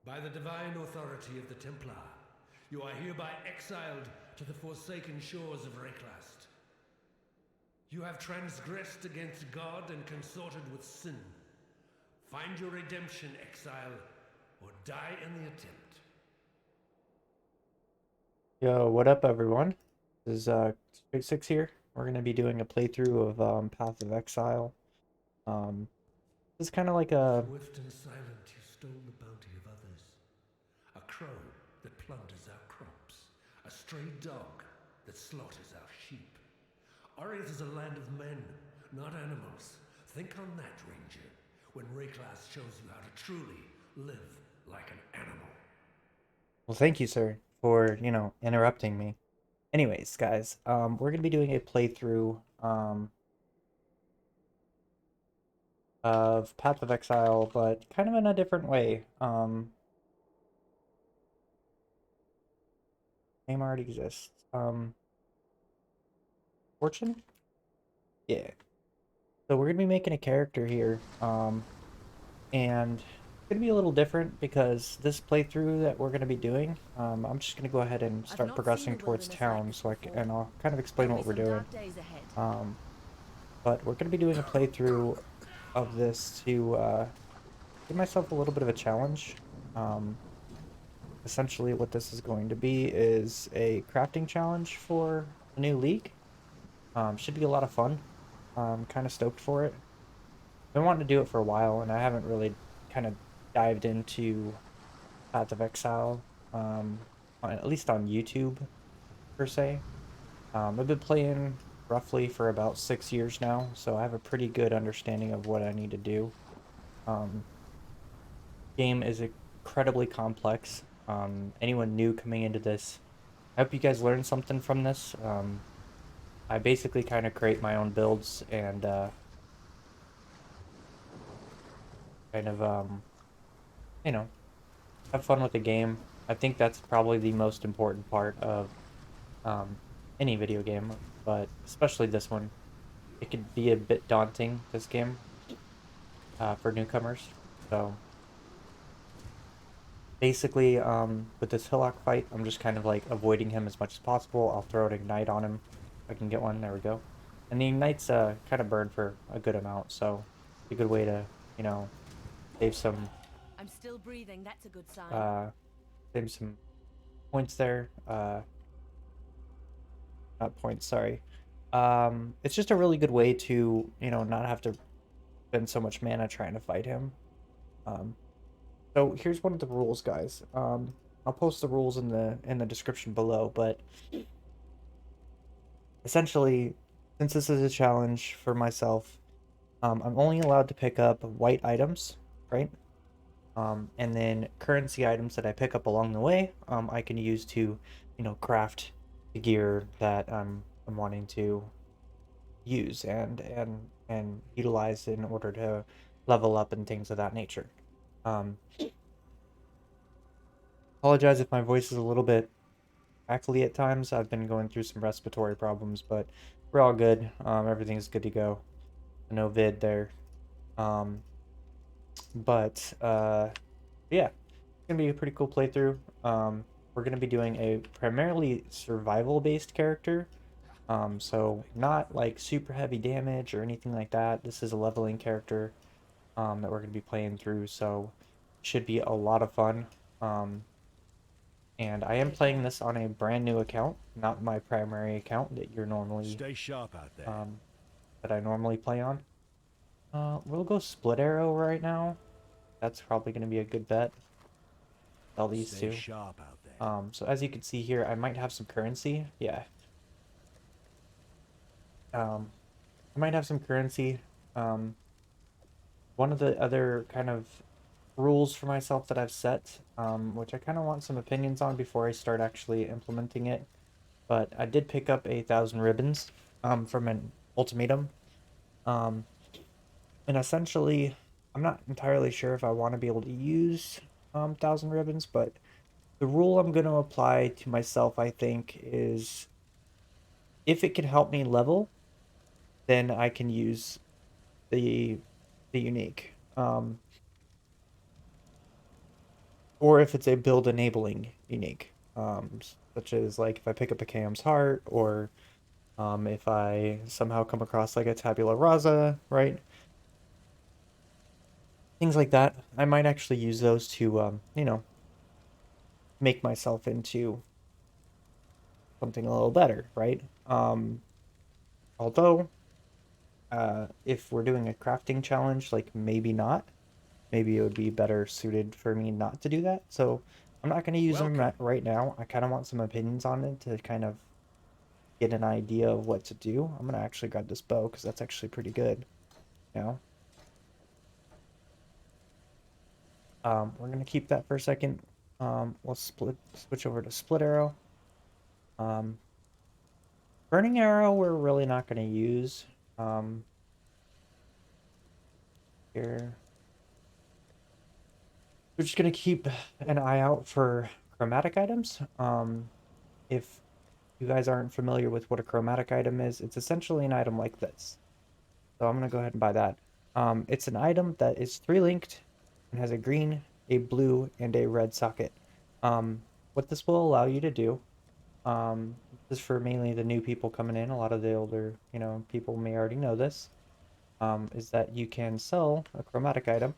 By the divine authority of the Templar, you are hereby exiled to the forsaken shores of Reklast. You have transgressed against God and consorted with sin. Find your redemption, Exile, or die in the attempt. Yo, what up, everyone? This is Straight Six here. We're gonna be doing a playthrough of Path of Exile. Um, this is kind of like a Swift and silent, you stole the bounty of others. A crow that plunders our crops. A stray dog that slaughters our sheep. Oriath is a land of men, not animals. Think on that, Ranger, when Rayclass shows you how to truly live like an animal. well, thank you, sir, for interrupting me. Anyways, guys, we're gonna be doing a playthrough of Path of Exile, but kind of in a different way. Name already exists. Fortune? Yeah. So we're gonna be making a character here. And it's gonna be a little different because this playthrough that we're gonna be doing, I'm just gonna go ahead and I've start not seen progressing a towards wilderness like town, this so before. and I'll kind of explain There'll what be we're some doing. dark days ahead. Um, but we're gonna be doing a playthrough of this to give myself a little bit of a challenge. Um, Essentially, what this is going to be is a crafting challenge for the new league. Should be a lot of fun. Kind of stoked for it. Been wanting to do it for a while, and I haven't really kind of dived into Path of Exile, at least on YouTube per se. I've been playing roughly for about 6 years now, so I have a pretty good understanding of what I need to do. Um, Game is incredibly complex. Anyone new coming into this, I hope you guys learned something from this. I basically kind of create my own builds and kind of you know have fun with the game. I think that's probably the most important part of um, any video game, but especially this one. It could be a bit daunting, this game, for newcomers. So basically, with this Hillock fight, I'm just kind of like avoiding him as much as possible. I'll throw an ignite on him if I can get one. There we go. And the ignite's kind of burn for a good amount, so it's a good way to, you know, save some I'm still breathing, that's a good sign. uh save some points there. Not points, sorry. It's just a really good way to, not have to spend so much mana trying to fight him. Um, so here's one of the rules, guys. I'll post the rules in the description below, but essentially, since this is a challenge for myself, I'm only allowed to pick up white items, right? And then currency items that I pick up along the way, I can use to, craft the gear that I'm wanting to use and utilize in order to level up and things of that nature. Um, Apologize if my voice is a little bit crackly at times. I've been going through some respiratory problems, but we're all good. Everything's good to go. No vid there. Um, but yeah, it's gonna be a pretty cool playthrough. We're gonna be doing a primarily survival-based character. So not like super heavy damage or anything like that. This is a leveling character that we're going to be playing through, so should be a lot of fun. Um, and I am playing this on a brand new account, not my primary account that you're normally Stay sharp out there. that I normally play on. We'll go split arrow right now. That's probably going to be a good bet. All these Stay two. sharp out there. So as you can see here, I might have some currency. Yeah. I might have some currency. Um, One of the other kind of rules for myself that I've set, which I kind of want some opinions on before I start actually implementing it. But I did pick up 1,000 ribbons from an ultimatum. Um, and essentially, I'm not entirely sure if I want to be able to use 1,000 ribbons, but the rule I'm going to apply to myself, I think, is if it can help me level, then I can use the unique. or if it's a build enabling unique, such as like if I pick up a Cam's Heart, or if I somehow come across like a Tabula Rasa, right? Things like that. I might actually use those to, make myself into something a little better, right? Although, if we're doing a crafting challenge, like maybe not. Maybe it would be better suited for me not to do that. So I'm not going to use them right now. I kind of want some opinions on it to kind of get an idea of what to do. I'm going to actually grab this bow because that's actually pretty good. You know? We're going to keep that for a second. Let's switch over to split arrow. Um, burning arrow, we're really not going to use. Here. We're just going to keep an eye out for chromatic items. If you guys aren't familiar with what a chromatic item is, it's essentially an item like this. So I'm going to go ahead and buy that. It's an item that is 3-linked and has a green, a blue, and a red socket. What this will allow you to do, this is for mainly the new people coming in, a lot of the older, people may already know this, is that you can sell a chromatic item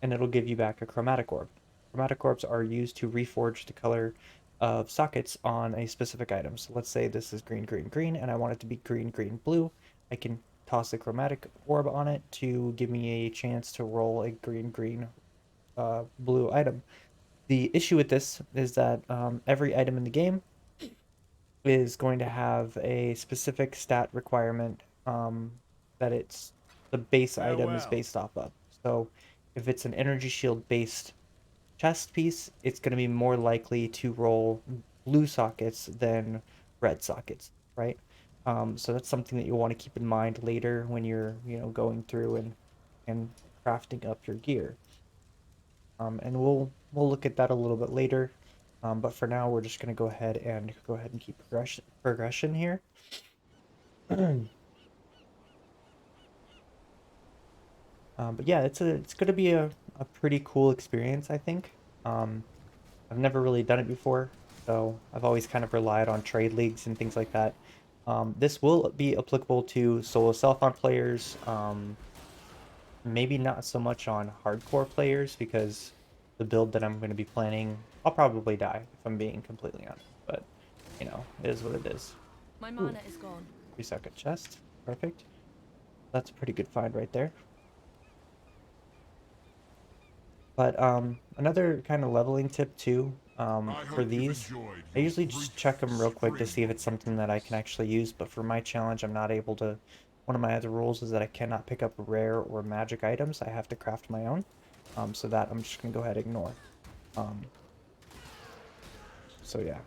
and it'll give you back a chromatic orb. Chromatic orbs are used to reforge the color of sockets on a specific item. So let's say this is green, green, green, and I want it to be green, green, blue. I can toss a chromatic orb on it to give me a chance to roll a green, green, blue item. The issue with this is that every item in the game is going to have a specific stat requirement that it's the base item is based off of. So if it's an energy shield based chest piece, it's going to be more likely to roll blue sockets than red sockets, right? So that's something that you want to keep in mind later when you're, going through and crafting up your gear. And we'll look at that a little bit later. But for now, we're just going to go ahead and keep progression here. But yeah, it's going to be a pretty cool experience, I think. I've never really done it before, so I've always kind of relied on trade leagues and things like that. This will be applicable to solo self-on players, maybe not so much on hardcore players, because the build that I'm going to be planning, I'll probably die, if I'm being completely honest, but, it is what it is. My mana is gone. 3-second chest, perfect. That's a pretty good find right there. But another kind of leveling tip too, for these, I usually just check them real quick to see if it's something that I can actually use, but for my challenge, I'm not able to. One of my other rules is that I cannot pick up rare or magic items. I have to craft my own, so that I'm just going to go ahead and ignore. So yeah,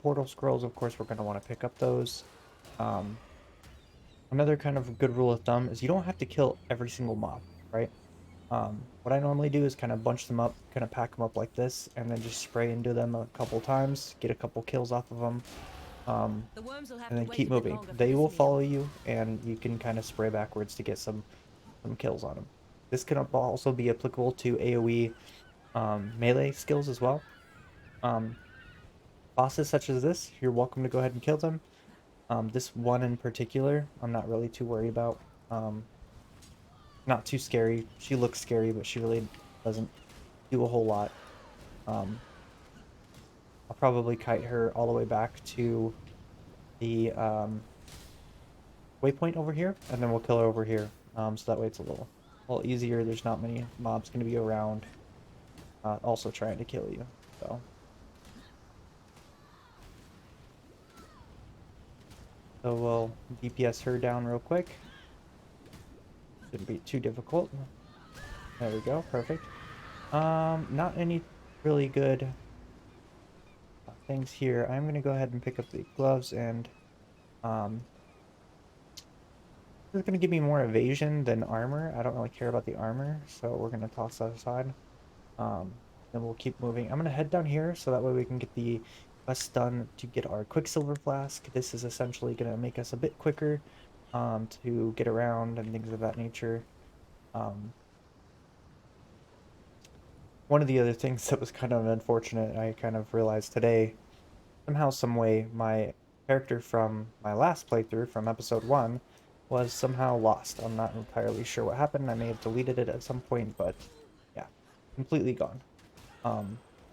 portal scrolls, of course, we're going to want to pick up those. Another kind of good rule of thumb is you don't have to kill every single mob, right? What I normally do is kind of bunch them up, kind of pack them up like this, and then just spray into them a couple times, get a couple kills off of them, and then keep moving. They will follow you, and you can kind of spray backwards to get some kills on them. This can also be applicable to AoE melee skills as well. Bosses such as this, you're welcome to go ahead and kill them. This one in particular, I'm not really too worried about. Not too scary. She looks scary, but she really doesn't do a whole lot. I'll probably kite her all the way back to the waypoint over here, and then we'll kill her over here. So that way it's a little easier. There's not many mobs going to be around also trying to kill you. So we'll DPS her down real quick. Shouldn't be too difficult. There we go, perfect. Not any really good things here. I'm gonna go ahead and pick up the gloves, and this is gonna give me more evasion than armor. I don't really care about the armor, so we're gonna toss that aside. Then we'll keep moving. I'm gonna head down here so that way we can get the quest done to get our Quicksilver Flask. This is essentially gonna make us a bit quicker to get around and things of that nature. one of the other things that was kind of unfortunate, I kind of realized today, somehow, some way, my character from my last playthrough from episode 1 was somehow lost. I'm not entirely sure what happened. I may have deleted it at some point, but yeah, completely gone.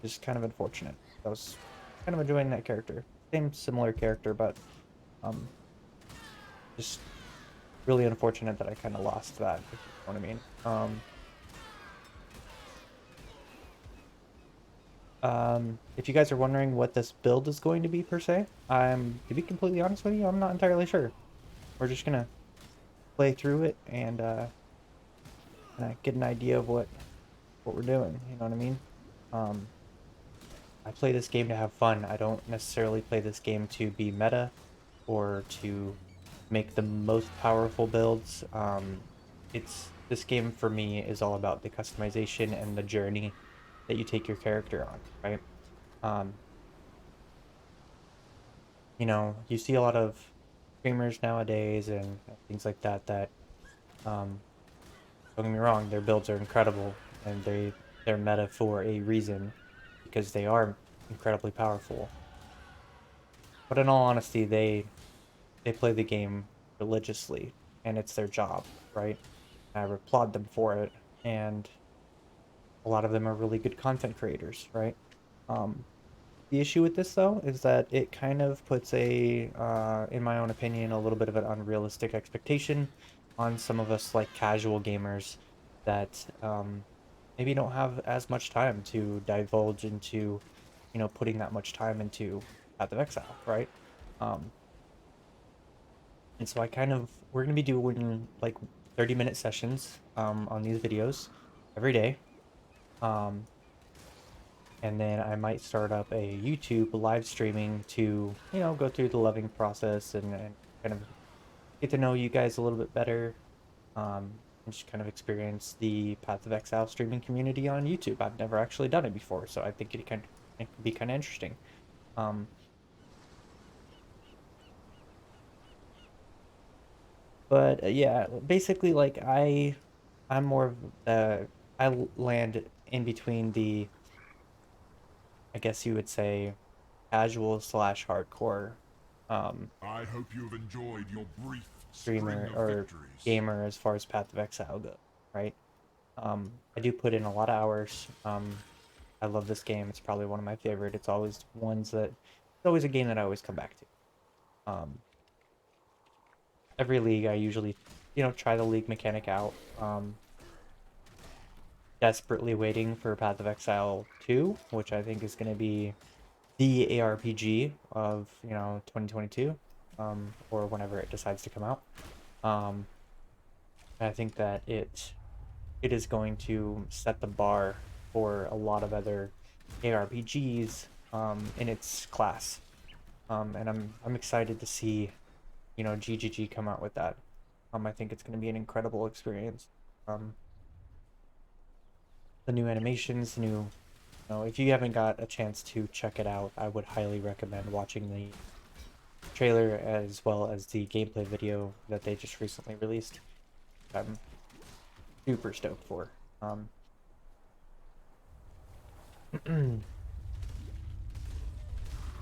Just kind of unfortunate. I was kind of enjoying that character. Same similar character, but um, just really unfortunate that I kind of lost that, if you know what I mean. If you guys are wondering what this build is going to be per se, to be completely honest with you, I'm not entirely sure. We're just gonna play through it and get an idea of what we're doing. You know what I mean? I play this game to have fun. I don't necessarily play this game to be meta or to make the most powerful builds. This game for me is all about the customization and the journey that you take your character on, right? Um, you know, you see a lot of streamers nowadays and things like that don't get me wrong, their builds are incredible and they're meta for a reason because they are incredibly powerful. But in all honesty, they play the game religiously and it's their job, right? I applaud them for it, and a lot of them are really good content creators, right? The issue with this though is that it kind of puts in my own opinion, a little bit of an unrealistic expectation on some of us like casual gamers that maybe don't have as much time to divulge into, putting that much time into Path of Exile, right? And so we're gonna be doing like 30-minute sessions on these videos every day. And then I might start up a YouTube live streaming to, go through the loving process and kind of get to know you guys a little bit better. And just kind of experience the Path of Exile streaming community on YouTube. I've never actually done it before, so I think it could be kind of interesting. But yeah, basically, like I'm more of I land in between the, I guess you would say, casual slash hardcore I hope you have enjoyed your brief streamer string of or victories. gamer as far as Path of Exile goes, right? I do put in a lot of hours. I love this game. It's probably one of my favorite. It's always a game that I always come back to. Every league I usually, try the league mechanic out. Desperately waiting for Path of Exile 2, which I think is going to be the ARPG of, 2022, or whenever it decides to come out. I think that it is going to set the bar for a lot of other ARPGs in its class. And I'm excited to see, GGG come out with that. I think it's going to be an incredible experience. The new animations, if you haven't got a chance to check it out, I would highly recommend watching the trailer as well as the gameplay video that they just recently released. I'm super stoked for.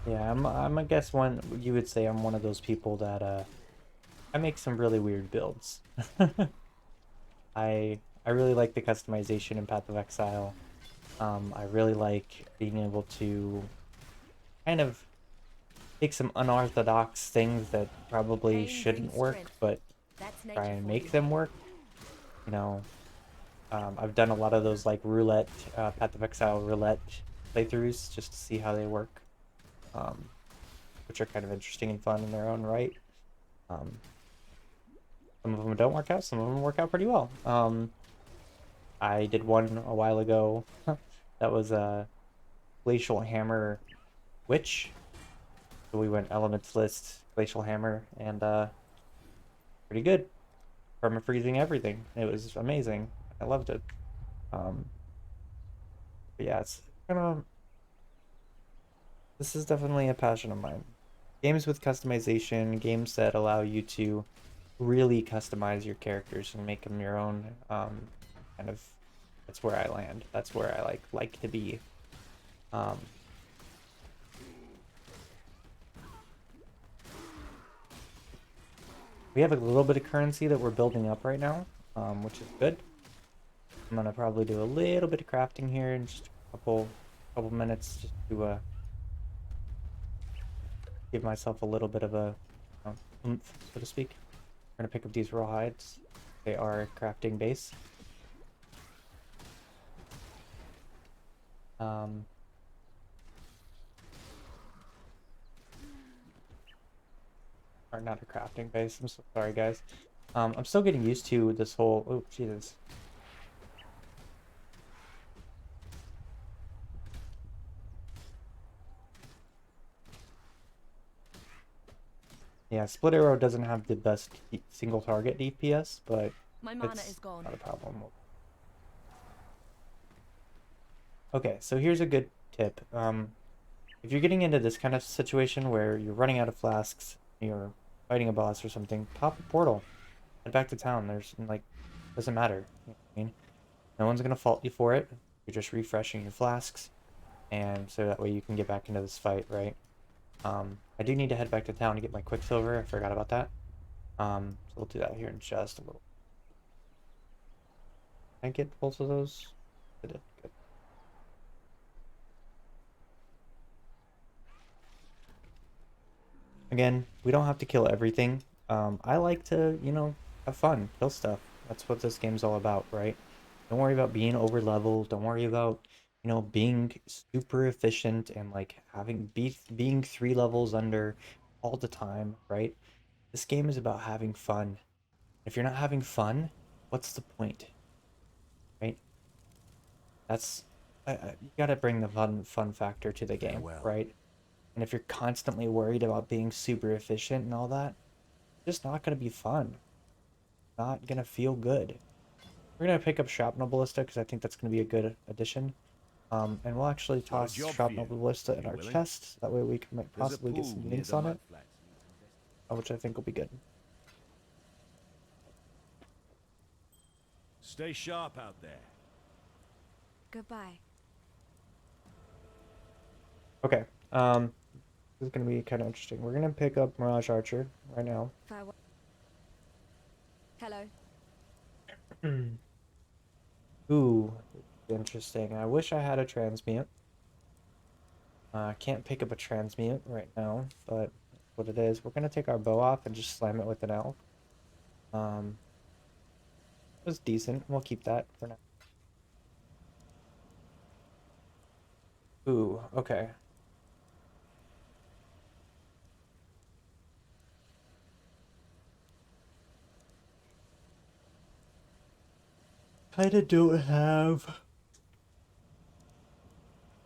Yeah, I guess you would say I'm one of those people that I make some really weird builds. I really like the customization in Path of Exile. I really like being able to kind of take some unorthodox things that probably shouldn't work, but try and make them work. I've done a lot of those like roulette, Path of Exile roulette playthroughs just to see how they work, which are kind of interesting and fun in their own right. Some of them don't work out, some of them work out pretty well. I did one a while ago that was a Glacial Hammer Witch. So we went Elements List, Glacial Hammer, and pretty good. Perma-freezing everything. It was amazing. I loved it. But yeah, it's kind of... This is definitely a passion of mine. Games with customization, games that allow you to really customize your characters and make them your own, kind of That's where I land. That's where I like to be. We have a little bit of currency that we're building up right now, which is good. I'm gonna probably do a little bit of crafting here in just a couple minutes, just to give myself a little bit of a oomph, so to speak. We're gonna pick up these raw hides. They are crafting base. Or not a crafting base. I'm so sorry, guys. I'm still getting used to this whole. Oh, Jesus. Yeah, split arrow doesn't have the best single target DPS, but My mana it's is gone. not a problem. Okay, so here's a good tip. If you're getting into this kind of situation where you're running out of flasks, you're fighting a boss or something, pop a portal. Head back to town. There's, like, doesn't matter. You know what I mean? No one's gonna fault you for it. You're just refreshing your flasks, and so that way you can get back into this fight, right? I do need to head back to town to get my quicksilver. I forgot about that. So we'll do that here in just a little. Can I get both of those? I did. Good. Again, we don't have to kill everything. I like to, have fun, kill stuff. That's what this game's all about, right? Don't worry about being over leveled. Don't worry about, being super efficient and like being 3 levels under all the time, right? This game is about having fun. If you're not having fun, what's the point, right? That's you gotta bring the fun factor to the game, Farewell. right? And if you're constantly worried about being super efficient and all that, it's just not gonna be fun. Not gonna feel good. We're gonna pick up Shrapnel Ballista because I think that's gonna be a good addition. And we'll actually Got a toss job for Shrapnel you. Ballista in You our willing? chest. So that way we might There's a possibly get pool some near links the on mud it, flats. which I think will be good. Stay sharp out there. Goodbye. Okay. This is gonna be kind of interesting. We're gonna pick up Mirage Archer right now. Farewell. Hello. Ooh, interesting. I wish I had a transmute. I can't pick up a transmute right now, but what it is, we're gonna take our bow off and just slam it with an L. It was decent. We'll keep that for now. Ooh, okay. Kinda don't have.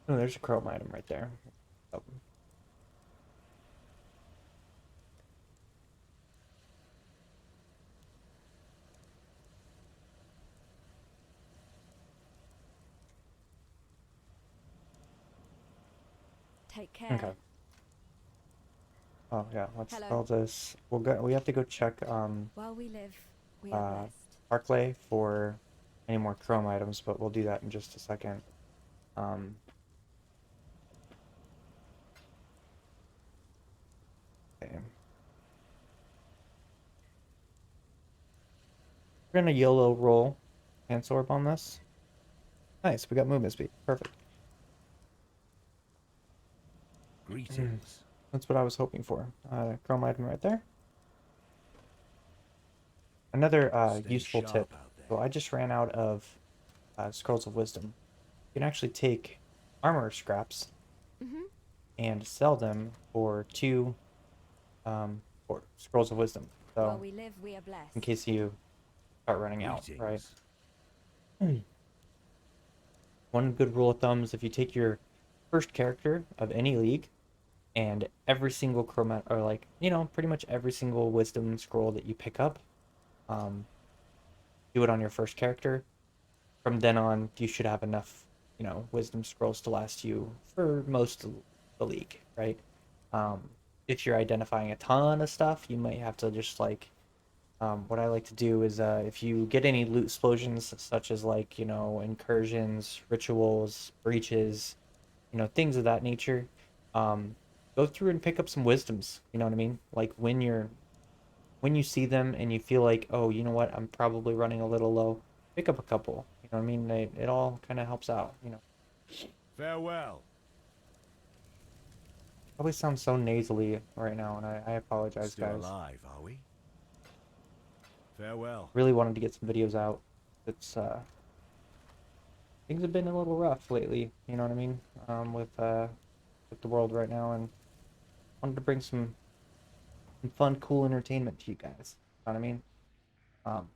Oh, there's a chrome item right there. Oh. Take care. Okay. Oh yeah, let's Hello. spell this. We have to go check While we live, we are blessed. Parkley for any more chrome items, but we'll do that in just a second. Okay. We're gonna YOLO roll and orb on this. Nice, we got movement speed. Perfect. Greetings. That's what I was hoping for. Chrome item right there. Another Stay useful sharp tip. out there. So I just ran out of Scrolls of Wisdom. You can actually take armor scraps and sell them for 2 for Scrolls of Wisdom. While So we live, we are blessed. in case you start running out, right? Greetings. One good rule of thumb is if you take your first character of any league and every single chromat or like, pretty much every single wisdom scroll that you pick up, do it on your first character. From then on, you should have enough, wisdom scrolls to last you for most of the league, right? If you're identifying a ton of stuff, you might have to just like What I like to do is if you get any loot explosions, such as like, you know, incursions, rituals, breaches, you know, things of that nature, um, go through and pick up some wisdoms. You know what I mean? Like when you see them and you feel like, oh, you know what, I'm probably running a little low, pick up a couple. You know what I mean? It all kind of helps out, you know. Farewell. Probably sounds so nasally right now, and I apologize, Still guys. alive, are we? Farewell. Really wanted to get some videos out. It's things have been a little rough lately, you know what I mean? With the world right now, and wanted to bring some fun, cool entertainment to you guys. You know what I mean? Um,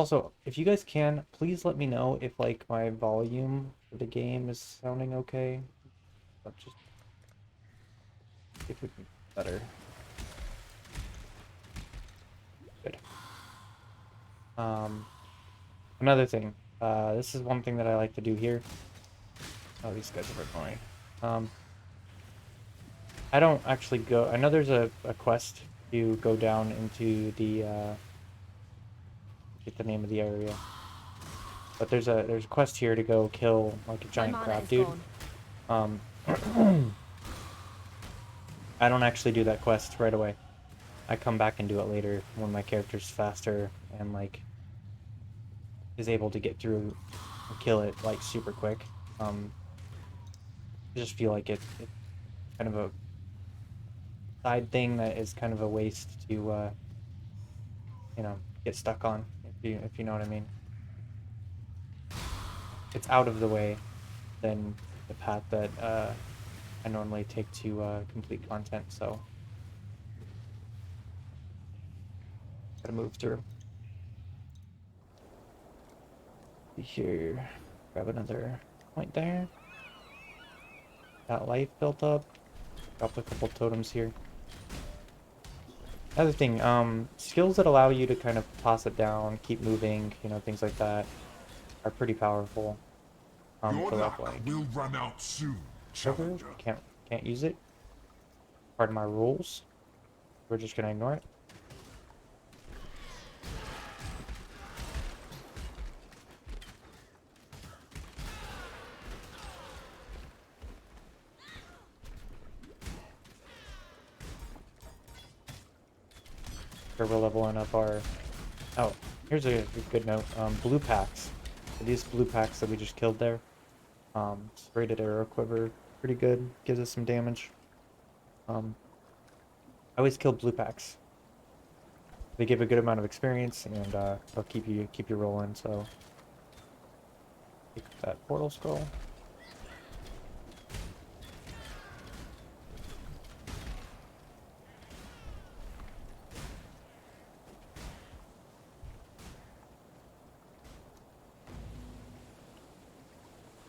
Also, if you guys can, please let me know if like my volume for the game is sounding okay. Let's just see if we can get better. Good. Another thing. This is one thing that I like to do here. Oh, these guys are annoying. I don't actually go. I know there's a quest to go down into the get the name of the area. But there's a quest here to go kill like a My giant mana crab is dude. gone. I don't actually do that quest right away. I come back and do it later when my character's faster and like is able to get through and kill it like super quick. I just feel like it's kind of a side thing that is kind of a waste to you know, get stuck on, if you know what I mean. It's out of the way than the path that I normally take to complete content, so gotta move through. Here, grab another point there. Got life built up. Drop a couple totems here. Another thing, skills that allow you to kind of toss it down, keep moving, you know, things like that, are pretty powerful. Your For luck like will run out soon, server, challenger. can't use it. Part of my rules. We're just gonna ignore it. We're leveling up our... Oh, here's a good note. Blue packs. So these blue packs that we just killed there. Rated arrow quiver. Pretty good. Gives us some damage. I always kill blue packs. They give a good amount of experience and they'll keep you rolling, so take that portal scroll.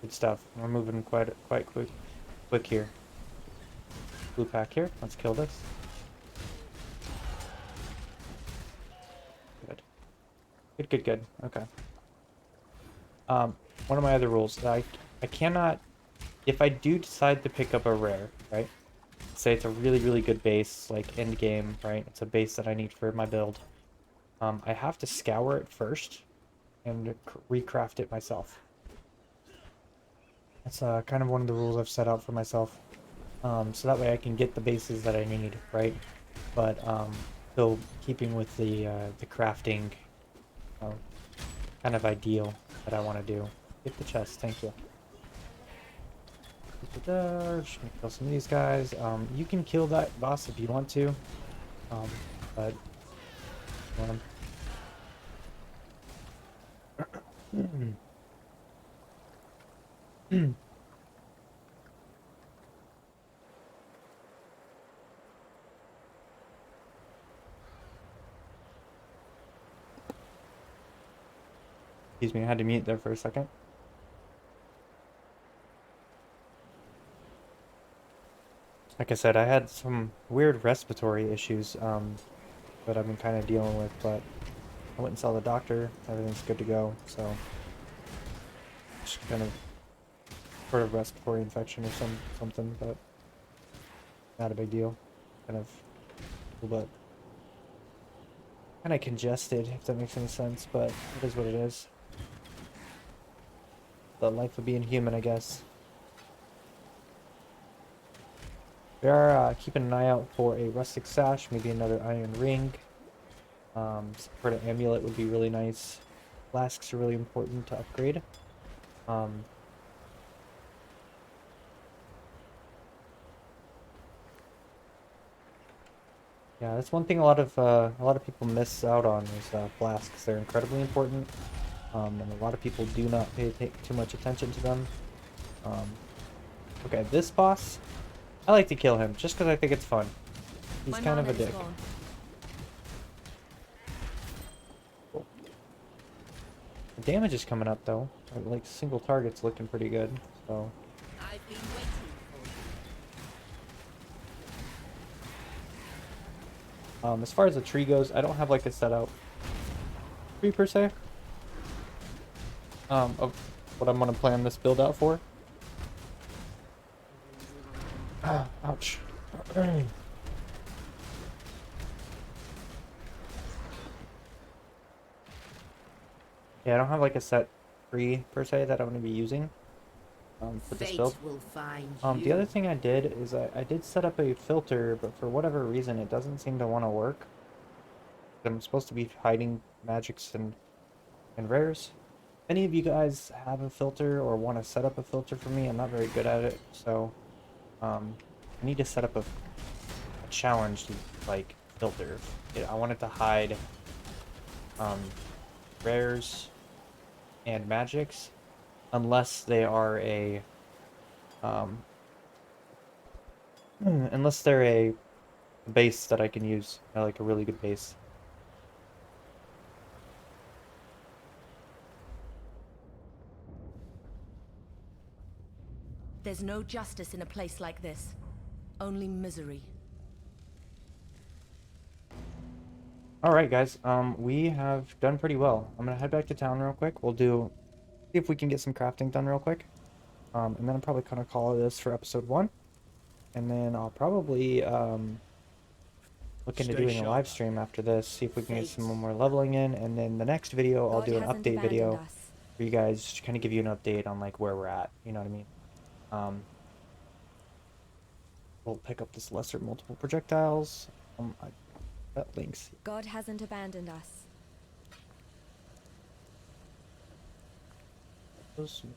Good stuff. We're moving quite quick here. Blue pack here. Let's kill this. Good. Okay. One of my other rules that I cannot, if I do decide to pick up a rare, right? Say it's a really good base, like end game, right? It's a base that I need for my build. I have to scour it first and recraft it myself. That's kind of one of the rules I've set out for myself. So that way I can get the bases that I need, right? But still keeping with the crafting kind of ideal that I want to do. Get the chest, thank you. Just gonna kill some of these guys. You can kill that boss if you want to, but excuse me, I had to mute there for a second. Like I said, I had some weird respiratory issues that I've been kind of dealing with, but I went and saw the doctor. Everything's good to go, so just kind of sort of respiratory infection or something, but not a big deal. Kind of, but kind of congested, if that makes any sense, but it is what it is. The life of being human, I guess. We are keeping an eye out for a rustic sash, maybe another iron ring. Some sort of amulet would be really nice. Flasks are really important to upgrade. Yeah, that's one thing a lot of people miss out on is flasks. They're incredibly important, and a lot of people do not take too much attention to them. Okay, this boss, I like to kill him just because I think it's fun. He's My kind of a mana is dick. gone. Cool. The damage is coming up though. Like single target's looking pretty good. So I've been waiting for you. as far as the tree goes, I don't have like a set out tree per se. Of what I'm gonna plan this build out for. Ouch. Yeah, I don't have like a set tree per se that I'm gonna be using for this build. Will find The other thing I did is I did set up a filter, but for whatever reason it doesn't seem to want to work. I'm supposed to be hiding magics and rares. If any of you guys have a filter or want to set up a filter for me, I'm not very good at it, so I need to set up a challenge to like filter. I want it to hide rares and magics unless they are a unless they're a base that I can use, like a really good base. There's no justice in a place like this. Only misery. Alright guys, we have done pretty well. I'm gonna head back to town real quick. We'll see if we can get some crafting done real quick. And then I'm probably gonna call this for episode 1. And then I'll probably look into Stay doing a sharp. live stream after this, see if we can get some more leveling in, and then the next video I'll God do an hasn't update video abandoned us. for you guys to kind of give you an update on like where we're at, you know what I mean? We'll pick up this lesser multiple projectiles. That links. God hasn't abandoned us.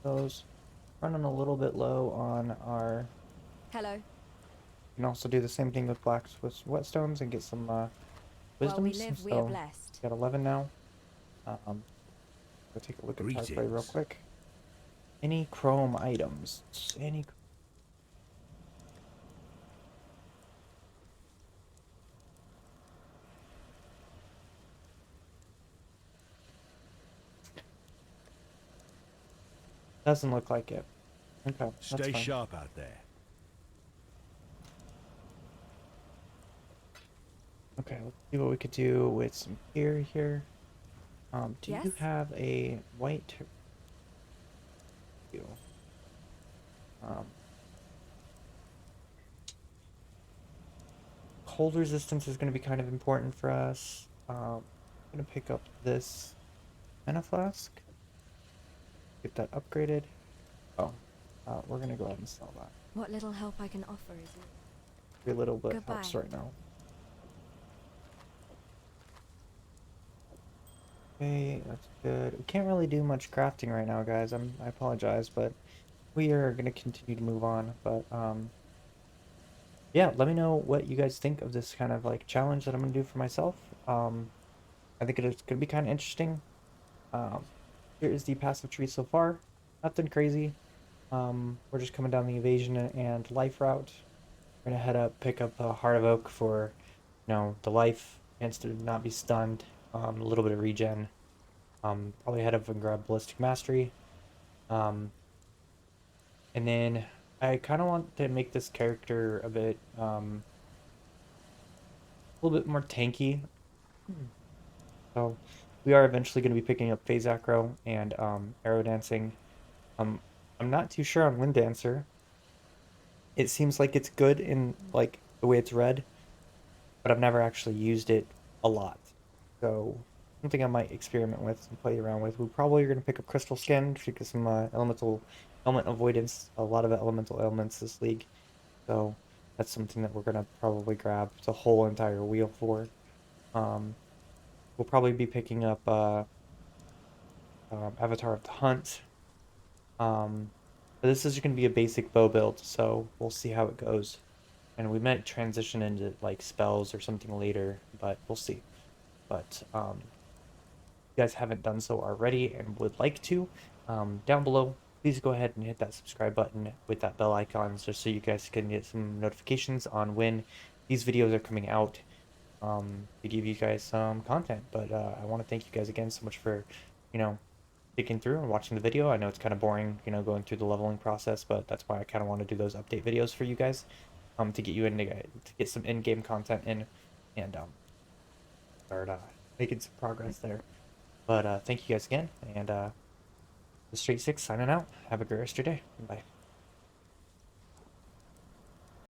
Those running a little bit low on our. Hello. You can also do the same thing with blacks with whetstones and get some wisdoms. While we live, we are So, blessed. got 11 now. Go take a look at Tarplay real Greetings. quick. Any chrome items? Any? Doesn't look like it. Okay, that's Stay fine. sharp out there. Okay, let's see what we could do with some gear here. Do you Yes? have a white? Cold resistance is going to be kind of important for us. I'm going to pick up this mana flask. Get that upgraded. Oh, we're going to go ahead and sell that. What little help I can offer is it? Very little bit helps Goodbye. right now. Okay, that's good. We can't really do much crafting right now, guys. I apologize, but we are going to continue to move on. But yeah, let me know what you guys think of this kind of like challenge that I'm going to do for myself. I think it's going to be kind of interesting. Here is the passive tree so far. Nothing crazy. We're just coming down the evasion and life route. We're going to head up, pick up a Heart of Oak for, you know, the life, chance to not be stunned. A little bit of regen. Probably head up and grab Ballistic Mastery. And then I kind of want to make this character a bit, a little bit more tanky. So we are eventually going to be picking up Phase Acro and Arrow Dancing. I'm not too sure on Wind Dancer. It seems like it's good in like the way it's read, but I've never actually used it a lot. So something I might experiment with and play around with. We probably are going to pick up Crystal Skin to get some element avoidance. A lot of elemental elements this league. So that's something that we're going to probably grab the whole entire wheel for. We'll probably be picking up Avatar of the Hunt. But this is going to be a basic bow build, so we'll see how it goes. And we might transition into like spells or something later, but we'll see. But if you guys haven't done so already and would like to, down below, please go ahead and hit that subscribe button with that bell icon just so you guys can get some notifications on when these videos are coming out, to give you guys some content. But I want to thank you guys again so much for, sticking through and watching the video. I know it's kind of boring, going through the leveling process, but that's why I kind of want to do those update videos for you guys, to get you into to get some in-game content in, and start making some progress there. But thank you guys again, and the Straight Six signing out. Have a great rest of your day. Bye.